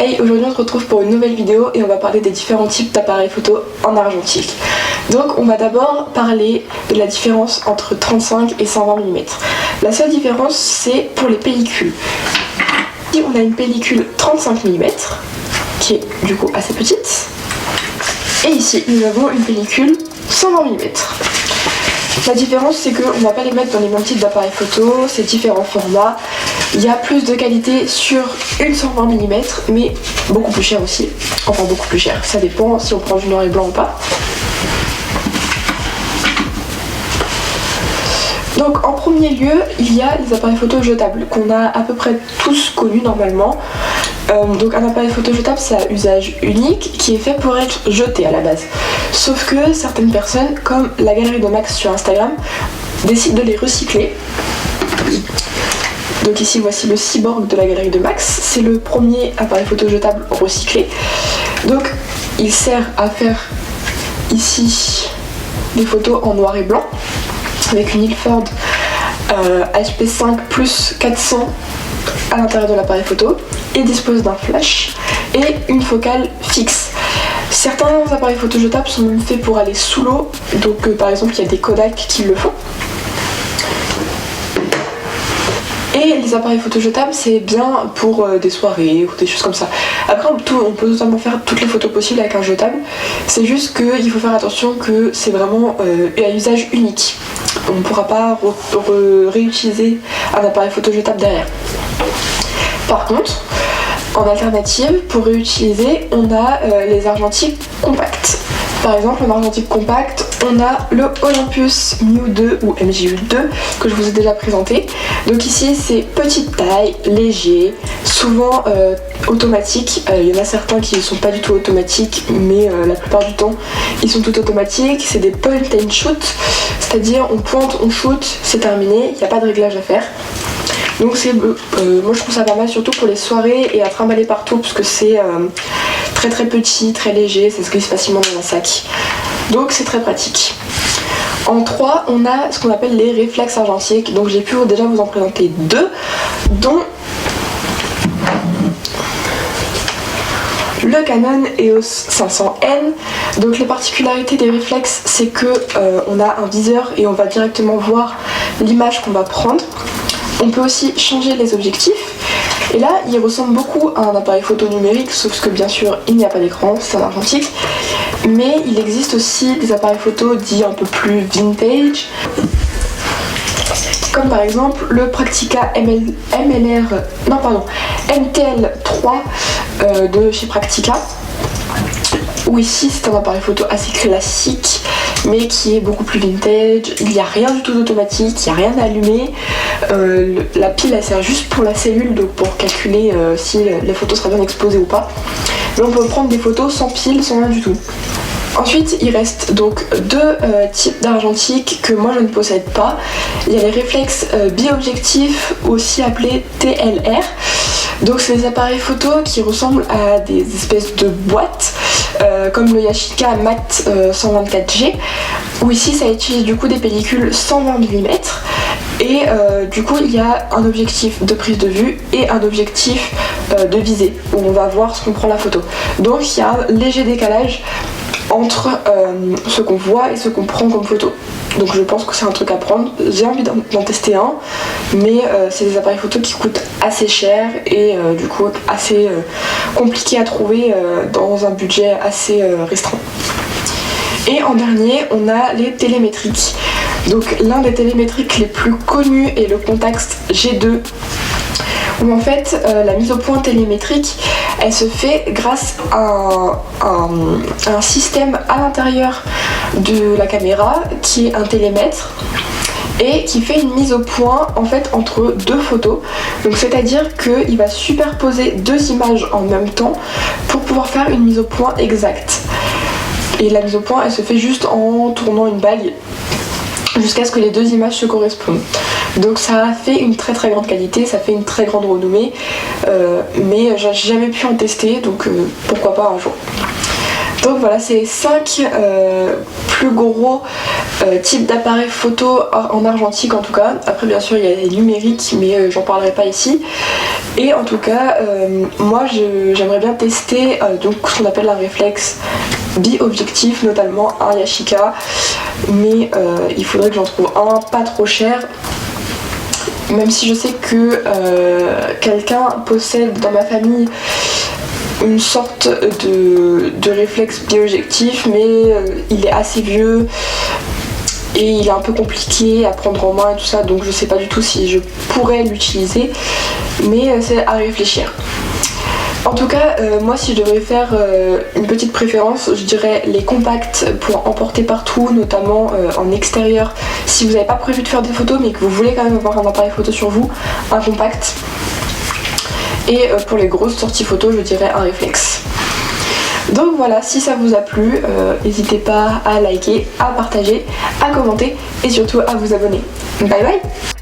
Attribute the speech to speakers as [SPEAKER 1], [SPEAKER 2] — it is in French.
[SPEAKER 1] Hey, aujourd'hui on se retrouve pour une nouvelle vidéo et on va parler des différents types d'appareils photo en argentique. Donc on va d'abord parler de la différence entre 35 et 120 mm. La seule différence c'est pour les pellicules. Ici on a une pellicule 35 mm qui est du coup assez petite. Et ici nous avons une pellicule 120 mm. La différence c'est qu'on ne va pas les mettre dans les mêmes types d'appareils photo, c'est différents formats. Il y a plus de qualité sur une 120 mm mais beaucoup plus cher aussi. Enfin beaucoup plus cher, ça dépend si on prend du noir et blanc ou pas. Donc en premier lieu, il y a les appareils photo jetables qu'on a à peu près tous connus normalement. Donc un appareil photo jetable c'est à usage unique qui est fait pour être jeté à la base. Sauf que certaines personnes, comme la galerie de Max sur Instagram, décident de les recycler. Donc ici voici le Cyborg de la galerie de Max, c'est le premier appareil photo jetable recyclé. Donc il sert à faire ici des photos en noir et blanc avec une Ilford HP5 plus 400 à l'intérieur de l'appareil photo et dispose d'un flash et une focale fixe. Certains appareils photo jetables sont même faits pour aller sous l'eau, donc par exemple il y a des Kodak qui le font. Et les appareils photo jetables c'est bien pour des soirées ou des choses comme ça. Après on peut totalement faire toutes les photos possibles avec un jetable. C'est juste qu'il faut faire attention que c'est vraiment à usage unique. On ne pourra pas réutiliser un appareil photo jetable derrière. Par contre, en alternative, pour réutiliser, on a les argentiques compacts. Par exemple, en argentique compact, on a le Olympus Miu 2 ou MJ2 que je vous ai déjà présenté. Donc ici, c'est petite taille, léger, souvent automatique. Il y en a certains qui ne sont pas du tout automatiques, mais la plupart du temps, ils sont tout automatiques. C'est des point and shoot, c'est-à-dire on pointe, on shoot, c'est terminé, il n'y a pas de réglage à faire. Donc moi je trouve ça pas mal, surtout pour les soirées et à trimballer partout parce que c'est très très petit, très léger, ça se glisse facilement dans un sac. Donc c'est très pratique. En 3, on a ce qu'on appelle les réflexes argentiques. Donc j'ai pu déjà vous en présenter deux, dont le Canon EOS 500N. Donc les particularités des réflexes, c'est que on a un viseur et on va directement voir l'image qu'on va prendre. On peut aussi changer les objectifs. Et là, il ressemble beaucoup à un appareil photo numérique, sauf que bien sûr, il n'y a pas d'écran, c'est un argentique. Mais il existe aussi des appareils photo dits un peu plus vintage, comme par exemple le Praktica MTL3 de chez Praktica. Où ici c'est un appareil photo assez classique mais qui est beaucoup plus vintage. Il n'y a rien du tout d'automatique, il n'y a rien à allumer. La pile elle sert juste pour la cellule, donc pour calculer si les photos seraient bien exposées ou pas. Mais on peut prendre des photos sans pile, sans rien du tout. Ensuite, il reste donc deux types d'argentique que moi je ne possède pas. Il y a les réflexes biobjectifs, aussi appelés TLR. Donc c'est des appareils photo qui ressemblent à des espèces de boîtes comme le Yashica Mat 124G, où ici ça utilise du coup des pellicules 120 mm et du coup il y a un objectif de prise de vue et un objectif de visée où on va voir ce qu'on prend la photo. Donc il y a un léger décalage entre ce qu'on voit et ce qu'on prend comme photo. Donc je pense que c'est un truc à prendre. J'ai envie d'en tester un, mais c'est des appareils photo qui coûtent assez cher et du coup assez compliqué à trouver dans un budget assez restreint. Et en dernier, on a les télémétriques. Donc l'un des télémétriques les plus connus est le Contax G2, où en fait la mise au point télémétrique elle se fait grâce à un système à l'intérieur de la caméra qui est un télémètre et qui fait une mise au point en fait entre deux photos. Donc c'est à dire qu'il va superposer deux images en même temps pour pouvoir faire une mise au point exacte. Et la mise au point elle se fait juste en tournant une bague jusqu'à ce que les deux images se correspondent. Donc ça a fait une très très grande qualité, ça fait une très grande renommée, mais j'ai jamais pu en tester, donc pourquoi pas un jour. Donc voilà, c'est 5 plus gros types d'appareils photo en argentique en tout cas. Après bien sûr il y a les numériques mais j'en parlerai pas ici. Et en tout cas moi j'aimerais bien tester donc ce qu'on appelle un réflexe bi-objectif, notamment un Yashica, mais il faudrait que j'en trouve un pas trop cher. Même si je sais que quelqu'un possède dans ma famille une sorte de réflexe bi-objectif, mais il est assez vieux et il est un peu compliqué à prendre en main et tout ça, donc je sais pas du tout si je pourrais l'utiliser, mais c'est à réfléchir. En tout cas, moi si je devais faire une petite préférence, je dirais les compacts pour emporter partout, notamment en extérieur. Si vous n'avez pas prévu de faire des photos mais que vous voulez quand même avoir un appareil photo sur vous, un compact. Et pour les grosses sorties photo, je dirais un réflexe. Donc voilà, si ça vous a plu, n'hésitez pas à liker, à partager, à commenter et surtout à vous abonner. Bye bye!